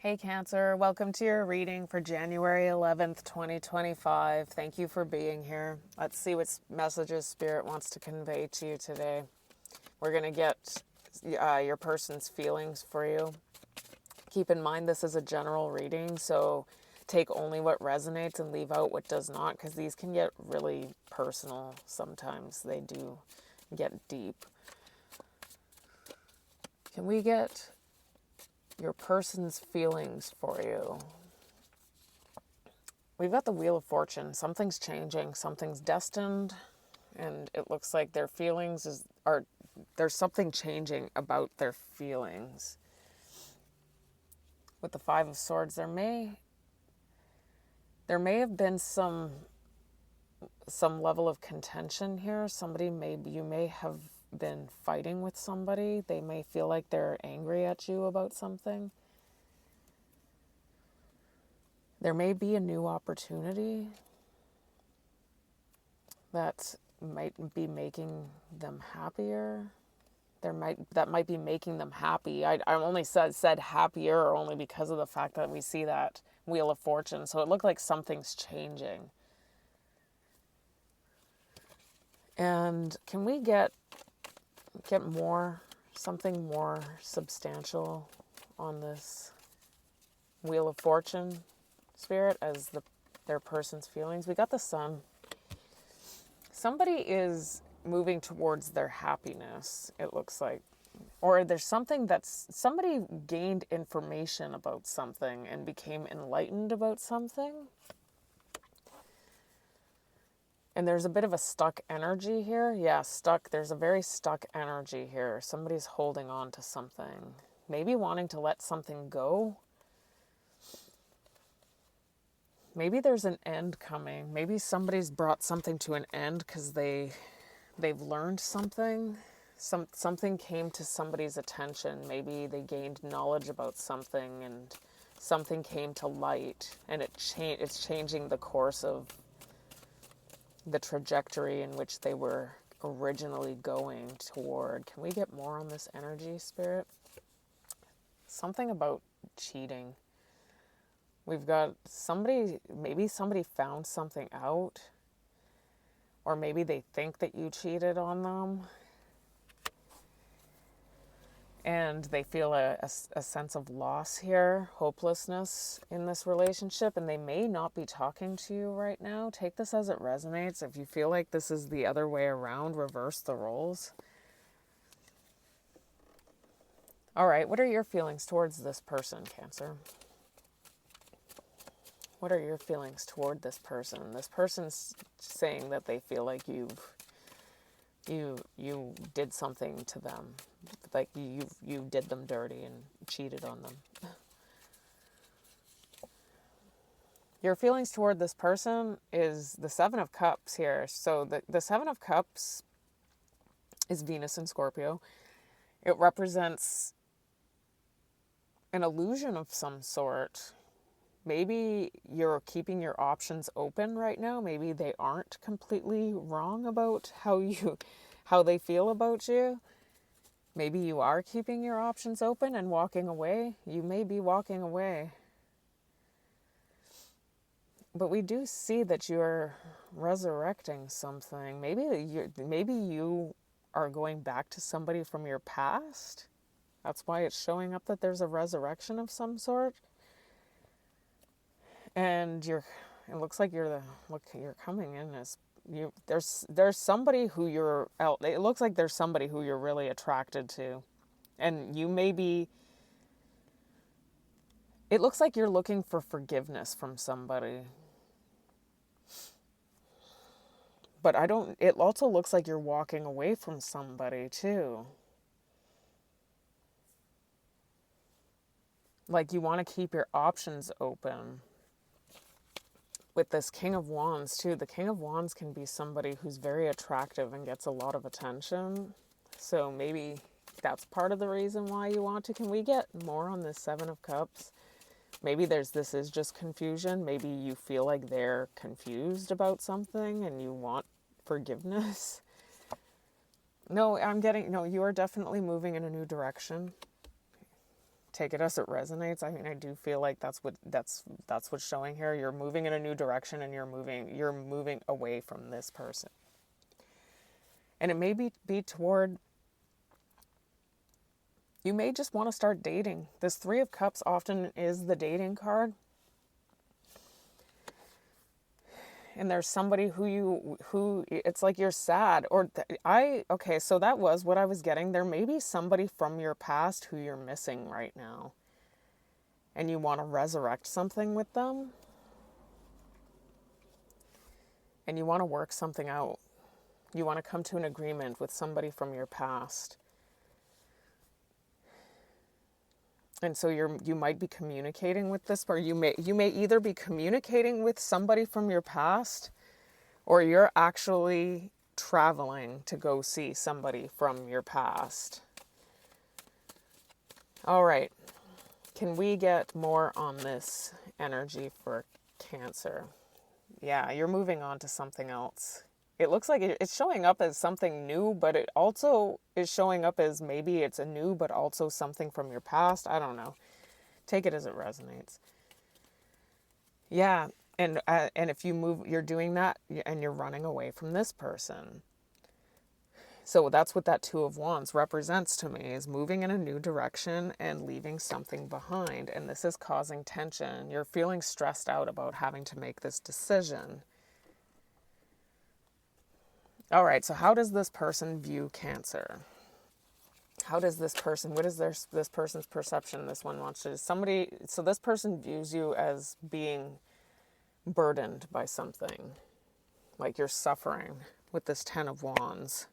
Hey Cancer, welcome to your reading for January 11th, 2025. Thank you for being here. Let's see what messages Spirit wants to convey to you today. We're going to get your person's feelings for you. Keep in mind this is a general reading, so take only what resonates and leave out what does not, because these can get really personal sometimes. They do get deep. Can we get your person's feelings for you? We've got the Wheel of Fortune. Something's changing, something's destined, and it looks like their feelings there's something changing about their feelings. With the Five of Swords, there may have been some level of contention here. You may have been fighting with somebody. They may feel like they're angry at you about something. There may be a new opportunity that might be making them happier. That might be making them happy. I only said happier only because of the fact that we see that Wheel of Fortune. So it looked like something's changing. And can we get something more substantial on this Wheel of Fortune, Spirit, as their person's feelings? We got the Sun. Somebody is moving towards their happiness, it looks like. Or there's somebody gained information about something and became enlightened about something. And there's a bit of a stuck energy here. Yeah, stuck. There's a very stuck energy here. Somebody's holding on to something. Maybe wanting to let something go. Maybe there's an end coming. Maybe somebody's brought something to an end because they've learned something. Something came to somebody's attention. Maybe they gained knowledge about something and something came to light, and it's changing the course of the trajectory in which they were originally going toward. Can we get more on this energy, Spirit? Something about cheating. We've got maybe somebody found something out, or maybe they think that you cheated on them, and they feel a sense of loss here, hopelessness in this relationship, and they may not be talking to you right now. Take this as it resonates. If you feel like this is the other way around, reverse the roles. All right, what are your feelings towards this person, Cancer? What are your feelings toward this person? This person's saying that they feel like you did something to them, like you did them dirty and cheated on them. Your feelings toward this person is the Seven of Cups here. So the Seven of Cups is Venus in Scorpio. It represents an illusion of some sort. Maybe you're keeping your options open right now. Maybe they aren't completely wrong about how they feel about you. Maybe you are keeping your options open and walking away. You may be walking away. But we do see that you're resurrecting something. Maybe you are going back to somebody from your past. That's why it's showing up that there's a resurrection of some sort. And it looks like you're coming in as there's somebody who it looks like there's somebody who you're really attracted to, and it looks like you're looking for forgiveness from somebody. But it also looks like you're walking away from somebody too. Like you want to keep your options open. With this King of Wands too, the King of Wands can be somebody who's very attractive and gets a lot of attention. So maybe that's part of the reason why you want to. Can we get more on this Seven of Cups? Maybe this is just confusion. Maybe you feel like they're confused about something and you want forgiveness. No, you are definitely moving in a new direction. take it as it resonates. I mean, I do feel like that's what's showing here. You're moving in a new direction, and you're moving away from this person. And it may be toward, you may just want to start dating. This Three of Cups often is the dating card. And there's somebody who it's like you're sad, okay, so that was what I was getting. There may be somebody from your past who you're missing right now, and you want to resurrect something with them, and you want to work something out. You want to come to an agreement with somebody from your past. And so you might be communicating with this, or you may either be communicating with somebody from your past, or you're actually traveling to go see somebody from your past. All right. Can we get more on this energy for Cancer? Yeah, you're moving on to something else. It looks like it's showing up as something new, but it also is showing up as maybe it's a new, but also something from your past. I don't know. Take it as it resonates. Yeah, and if you move, you're doing that, and you're running away from this person. So that's what that Two of Wands represents to me, is moving in a new direction and leaving something behind. And this is causing tension. You're feeling stressed out about having to make this decision. All right, so how does this person view Cancer? How does this person, what is this person's perception? This one wants to, so this person views you as being burdened by something. Like you're suffering with this Ten of Wands.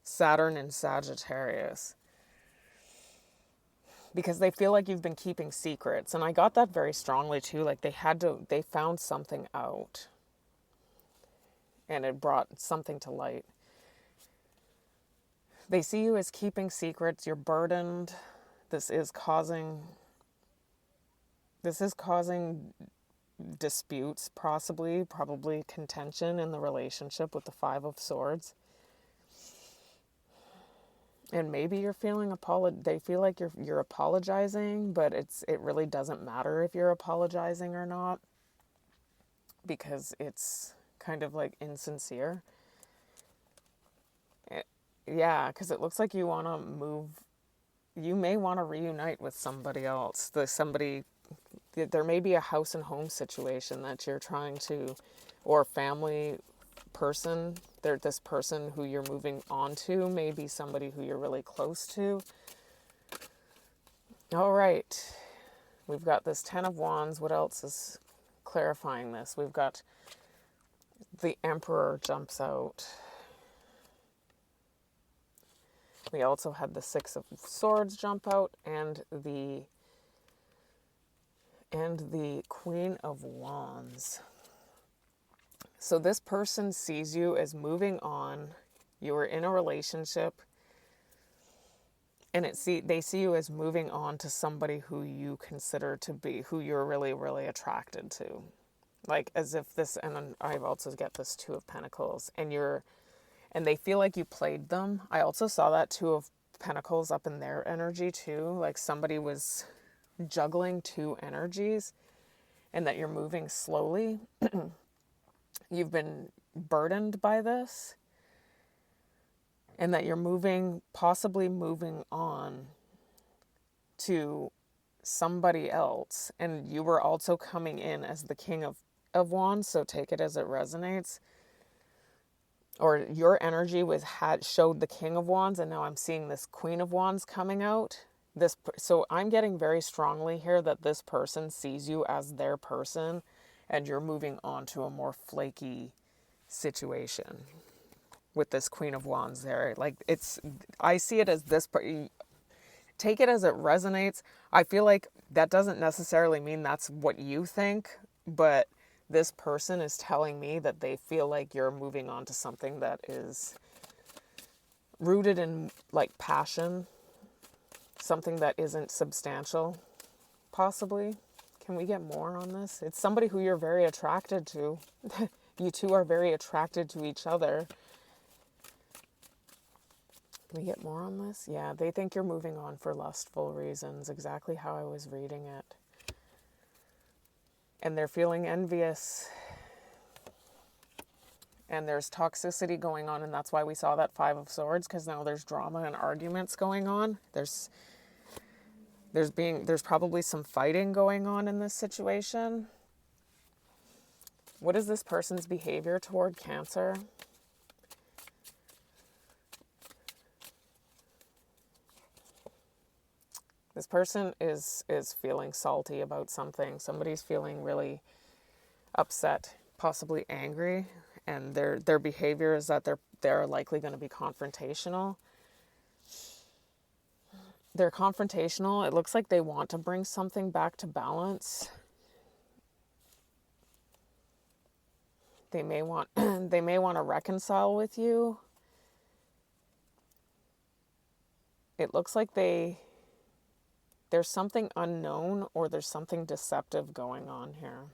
Saturn and Sagittarius. Because they feel like you've been keeping secrets. And I got that very strongly too. Like they found something out. And it brought something to light. They see you as keeping secrets. You're burdened. This is causing disputes, probably contention in the relationship with the Five of Swords. And maybe you're feeling they feel like you're apologizing, but it really doesn't matter if you're apologizing or not, because it's kind of like insincere. Yeah, because it looks like you want to move. You may want to reunite with somebody else. There may be a house and home situation that you're trying to, or family person. This person who you're moving on to may be somebody who you're really close to. All right. We've got this Ten of Wands. What else is clarifying this? We've got the Emperor jumps out. We also had the Six of Swords jump out, and the Queen of Wands. So this person sees you as moving on. You were in a relationship, and they see you as moving on to somebody who you consider to be, who you're really, really attracted to. Like as if this, and then I've also got this Two of Pentacles, and they feel like you played them. I also saw that Two of Pentacles up in their energy too. Like somebody was juggling two energies, and that you're moving slowly. You've been burdened by this, and that you're possibly moving on to somebody else. And you were also coming in as the King of Wands, so take it as it resonates. Or your energy showed the King of Wands, and now I'm seeing this Queen of Wands coming out. So I'm getting very strongly here that this person sees you as their person, and you're moving on to a more flaky situation with this Queen of Wands there. Like I see it as this. Take it as it resonates. I feel like that doesn't necessarily mean that's what you think, but this person is telling me that they feel like you're moving on to something that is rooted in like passion, something that isn't substantial, possibly. Can we get more on this? It's somebody who you're very attracted to. You two are very attracted to each other. Can we get more on this? Yeah, they think you're moving on for lustful reasons, exactly how I was reading it. And they're feeling envious. And there's toxicity going on, and that's why we saw that Five of Swords, because now there's drama and arguments going on. There's probably some fighting going on in this situation. What is this person's behavior toward Cancer? This person is feeling salty about something. Somebody's feeling really upset, possibly angry, and their behavior is that they're likely going to be confrontational. They're confrontational. It looks like they want to bring something back to balance. They may want to reconcile with you. It looks like there's something unknown or there's something deceptive going on here.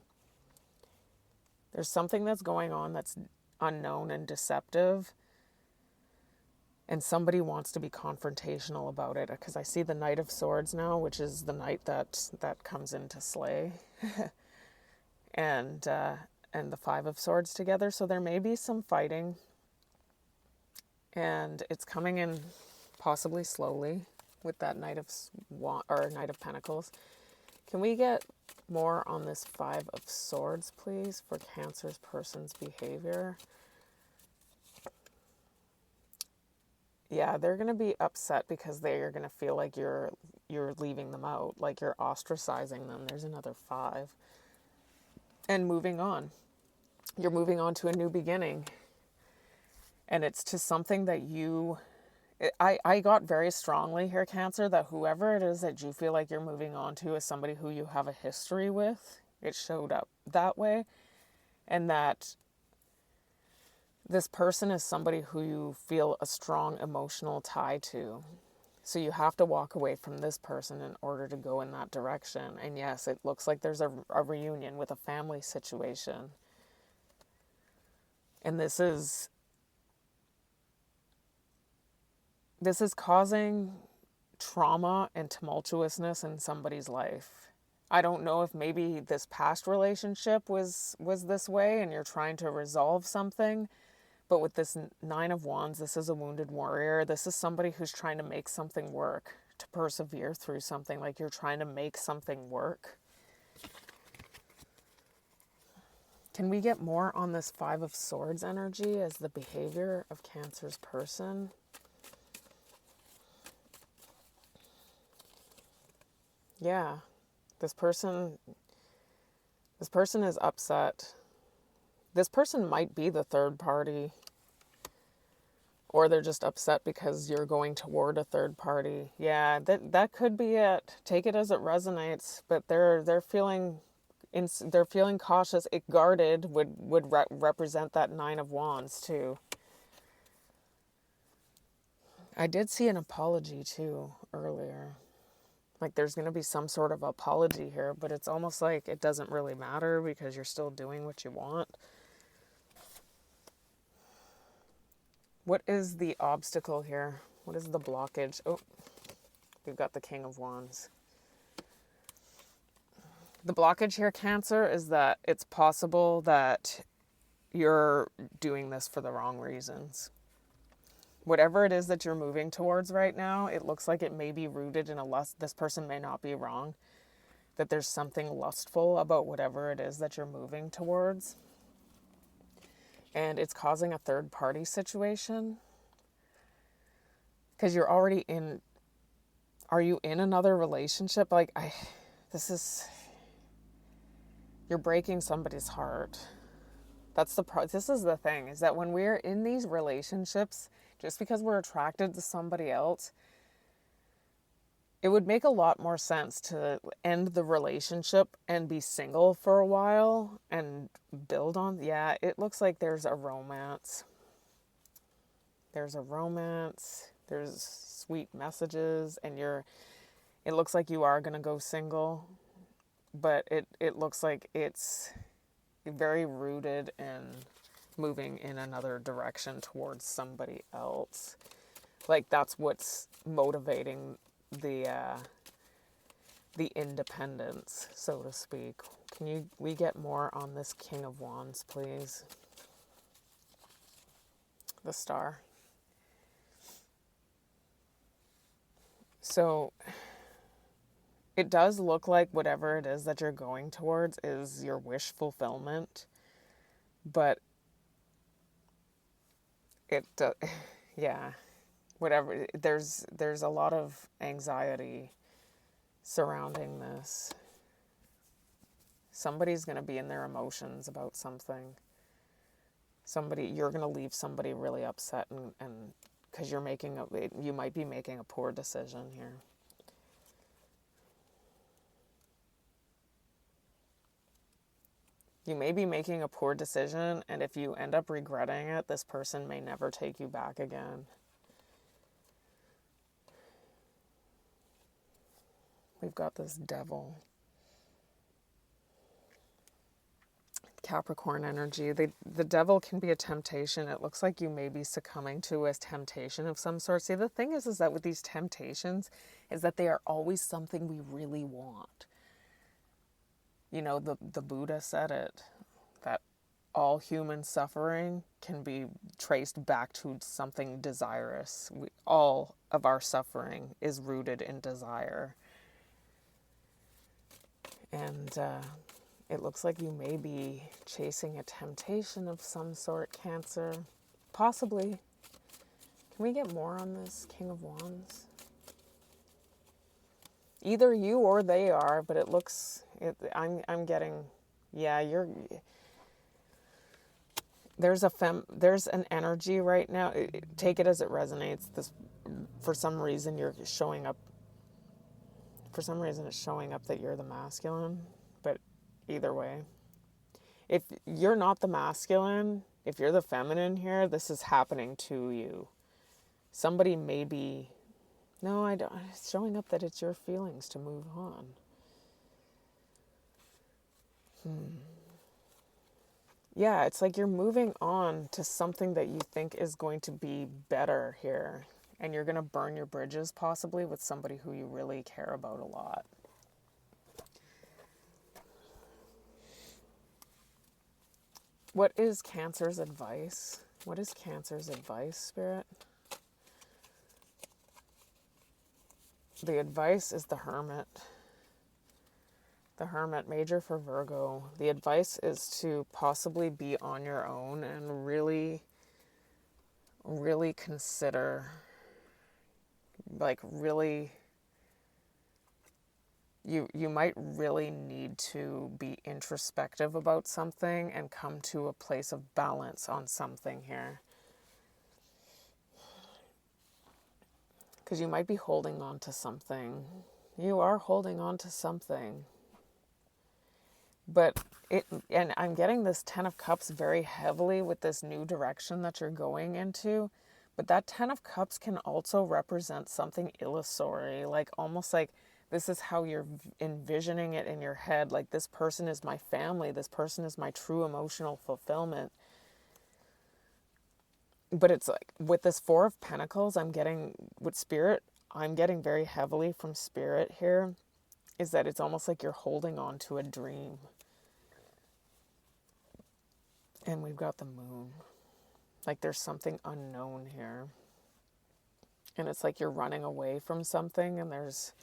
There's something that's going on that's unknown and deceptive. And somebody wants to be confrontational about it, because I see the Knight of Swords now, which is the knight that comes into slay. and the Five of Swords together. So there may be some fighting. And it's coming in possibly slowly with that Knight of Pentacles. Can we get more on this Five of Swords, please, for Cancer's person's behavior? Yeah, they're going to be upset because they're going to feel like you're leaving them out, like you're ostracizing them. There's another 5. And moving on. You're moving on to a new beginning. And it's to something that I got very strongly here, Cancer, that whoever it is that you feel like you're moving on to is somebody who you have a history with. It showed up that way. And that this person is somebody who you feel a strong emotional tie to. So you have to walk away from this person in order to go in that direction. And yes, it looks like there's a reunion with a family situation. And this is causing trauma and tumultuousness in somebody's life. I don't know if maybe this past relationship was this way and you're trying to resolve something. But with this 9 of Wands, this is a wounded warrior. This is somebody who's trying to make something work, to persevere through something, like you're trying to make something work. Can we get more on this 5 of Swords energy as the behavior of Cancer's person? Yeah, this person is upset. This person might be the third party, or they're just upset because you're going toward a third party. Yeah, that could be it. Take it as it resonates, but they're feeling cautious. Guarded would represent that 9 of Wands too. I did see an apology too earlier. Like there's going to be some sort of apology here, but it's almost like it doesn't really matter because you're still doing what you want. What is the obstacle here? What is the blockage? Oh, we've got the King of Wands. The blockage here, Cancer, is that it's possible that you're doing this for the wrong reasons. Whatever it is that you're moving towards right now, it looks like it may be rooted in a lust. This person may not be wrong. That there's something lustful about whatever it is that you're moving towards. And it's causing a third party situation. Because you're already in... Are you in another relationship? You're breaking somebody's heart. This is the thing, is that when we're in these relationships, just because we're attracted to somebody else, it would make a lot more sense to end the relationship and be single for a while and build on. Yeah, it looks like there's a romance. There's sweet messages, and it looks like you are going to go single, but it looks like it's very rooted in moving in another direction towards somebody else. Like that's what's motivating the independence, so to speak. We get more on this King of Wands, please? The Star. So it does look like whatever it is that you're going towards is your wish fulfillment, but yeah, whatever. There's a lot of anxiety surrounding this. Somebody's going to be in their emotions about something. You're going to leave somebody really upset, and because you might be making a poor decision here. You may be making a poor decision, and if you end up regretting it, this person may never take you back again. We've got this Devil. Capricorn energy. The Devil can be a temptation. It looks like you may be succumbing to a temptation of some sort. See, the thing is that with these temptations is that they are always something we really want. You know, the Buddha said it, that all human suffering can be traced back to something desirous. All of our suffering is rooted in desire. And it looks like you may be chasing a temptation of some sort, Cancer. Possibly. Can we get more on this King of Wands? Either you or they are, but it looks... I'm getting... Yeah, there's an energy right now. Take it as it resonates. For some reason, you're showing up... For some reason, it's showing up that you're the masculine. But either way, if you're not the masculine, if you're the feminine here, this is happening to you. Somebody may be... No, I don't. It's showing up that it's your feelings to move on. Yeah, it's like you're moving on to something that you think is going to be better here. And you're going to burn your bridges possibly with somebody who you really care about a lot. What is Cancer's advice? What is Cancer's advice, Spirit? The advice is the Hermit. The Hermit, major for Virgo. The advice is to possibly be on your own and really, really consider, like really, you might really need to be introspective about something and come to a place of balance on something here. Because you might be holding on to something. You are holding on to something. But and I'm getting this Ten of Cups very heavily with this new direction that you're going into. But that Ten of Cups can also represent something illusory. Like almost like this is how you're envisioning it in your head. Like this person is my family. This person is my true emotional fulfillment. But it's like with this Four of Pentacles, I'm getting very heavily from Spirit here, is that it's almost like you're holding on to a dream. And we've got the Moon. Like there's something unknown here. And it's like you're running away from something, and there's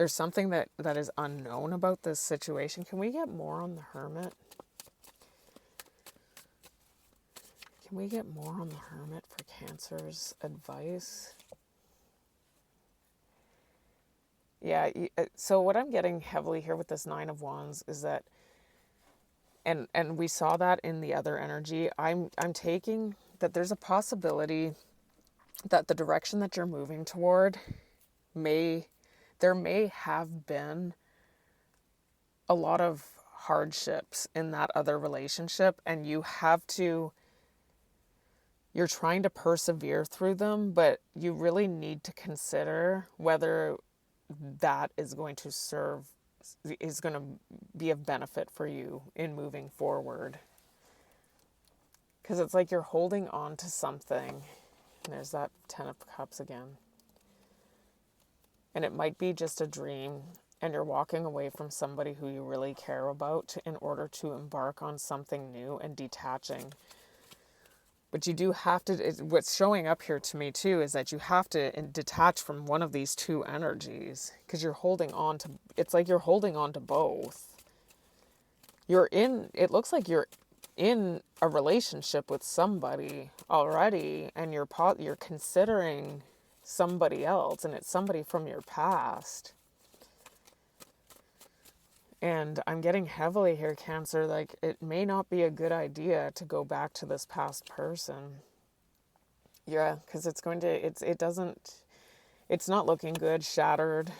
something that is unknown about this situation. Can we get more on the Hermit? Can we get more on the Hermit for Cancer's advice? Yeah, so what I'm getting heavily here with this Nine of Wands is that, and we saw that in the other energy, I'm taking that there's a possibility that the direction that you're moving toward there may have been a lot of hardships in that other relationship, and you're trying to persevere through them, but you really need to consider whether that is going to be of benefit for you in moving forward. Because it's like you're holding on to something, There's that 10 of Cups again. And it might be just a dream, and you're walking away from somebody who you really care about in order to embark on something new and detaching. But you do have to, what's showing up here to me too is that you have to detach from one of these two energies, because you're holding on to, it's like you're holding on to both. It looks like you're in a relationship with somebody already, and you're considering somebody else, and it's somebody from your past. And I'm getting heavily here, Cancer, like it may not be a good idea to go back to this past person. Yeah, because it's not looking good. Shattered.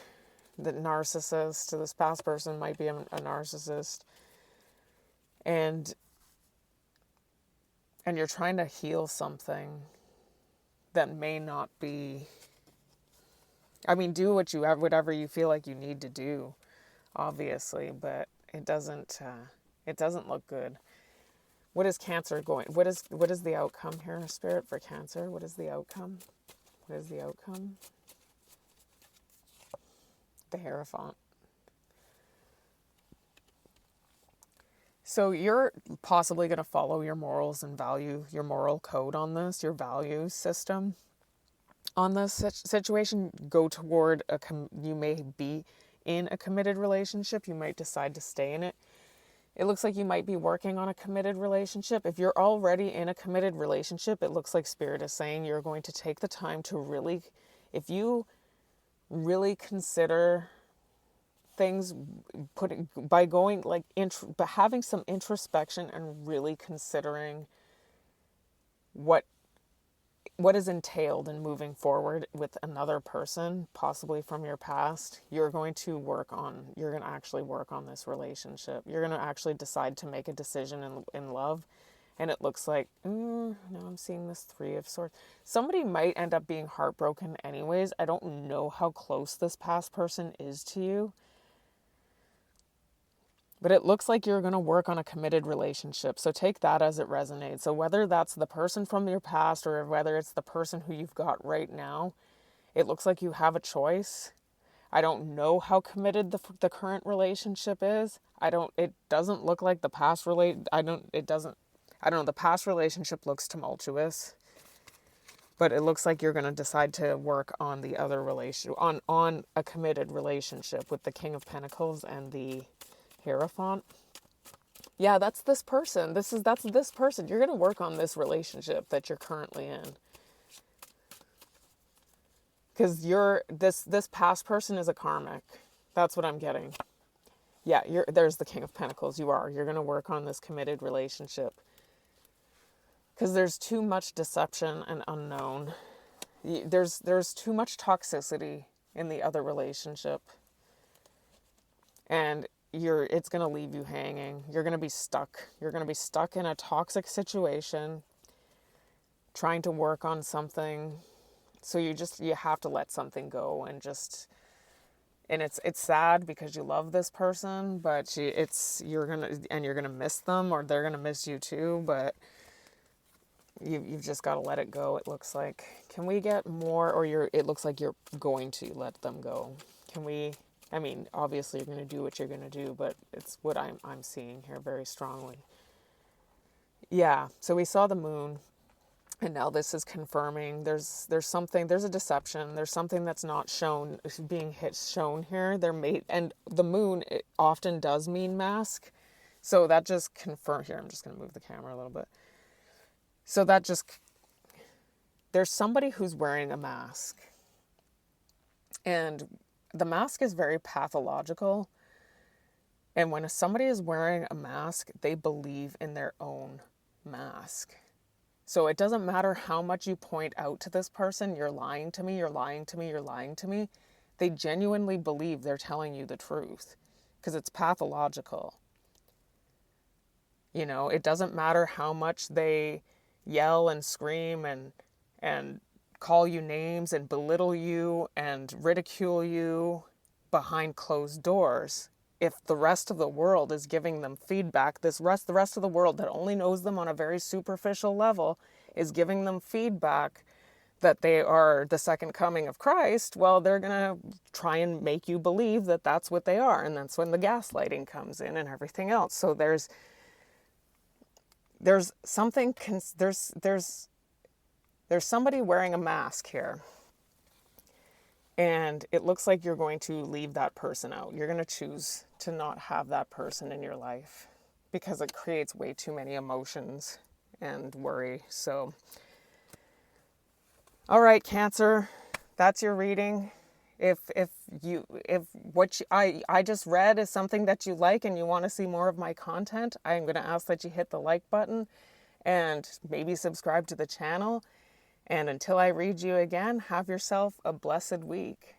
The narcissist, this past person might be a narcissist. And you're trying to heal something that may not be, I mean, do whatever you feel like you need to do, obviously, but it doesn't look good. What is Cancer going? What is the outcome here, Spirit, for Cancer? What is the outcome? What is the outcome? The Hierophant. So you're possibly going to follow your morals and value, your moral code on this, your value system on this situation. Go toward you may be in a committed relationship. You might decide to stay in it. It looks like you might be working on a committed relationship. If you're already in a committed relationship, it looks like Spirit is saying you're going to take the time to really, if you really consider things, by going like but having some introspection and really considering what is entailed in moving forward with another person, possibly from your past, you're going to actually work on this relationship. You're going to actually decide to make a decision in love. And it looks like, now I'm seeing this 3 of Swords. Somebody might end up being heartbroken anyways. I don't know how close this past person is to you. But it looks like you're going to work on a committed relationship. So take that as it resonates. So whether that's the person from your past or whether it's the person who you've got right now, it looks like you have a choice. I don't know how committed the current relationship is. It doesn't look like the past the past relationship looks tumultuous. But it looks like you're going to decide to work on the other on a committed relationship with the King of Pentacles and the Hierophant. Yeah, that's this person. That's this person. You're going to work on this relationship that you're currently in. Because this past person is a karmic. That's what I'm getting. Yeah, there's the King of Pentacles. You're going to work on this committed relationship. Because there's too much deception and unknown. There's too much toxicity in the other relationship. And it's going to leave you hanging. You're going to be stuck. You're going to be stuck in a toxic situation, trying to work on something. So you have to let something go and it's sad because you love this person, but you're going to miss them, or they're going to miss you too, but you've just got to let it go. It looks like, can we get more, it looks like you're going to let them go. I mean, obviously you're going to do what you're going to do, but it's what I'm seeing here very strongly. Yeah, so we saw the moon, and now this is confirming there's a deception. There's something that's not shown here. And the moon, it often does mean mask. So that just confirmed here. I'm just going to move the camera a little bit. So there's somebody who's wearing a mask. And the mask is very pathological. And when somebody is wearing a mask, they believe in their own mask. So it doesn't matter how much you point out to this person, you're lying to me, you're lying to me, you're lying to me. They genuinely believe they're telling you the truth because it's pathological. You know, it doesn't matter how much they yell and scream and call you names and belittle you and ridicule you behind closed doors. If the rest of the world is giving them feedback, the rest of the world that only knows them on a very superficial level is giving them feedback, that they are the second coming of Christ, well, they're going to try and make you believe that that's what they are. And that's when the gaslighting comes in and everything else. So there's something, there's somebody wearing a mask here. And it looks like you're going to leave that person out. You're going to choose to not have that person in your life because it creates way too many emotions and worry. So, all right, Cancer, that's your reading. If what I just read is something that you like and you want to see more of my content, I'm going to ask that you hit the like button and maybe subscribe to the channel. And until I read you again, have yourself a blessed week.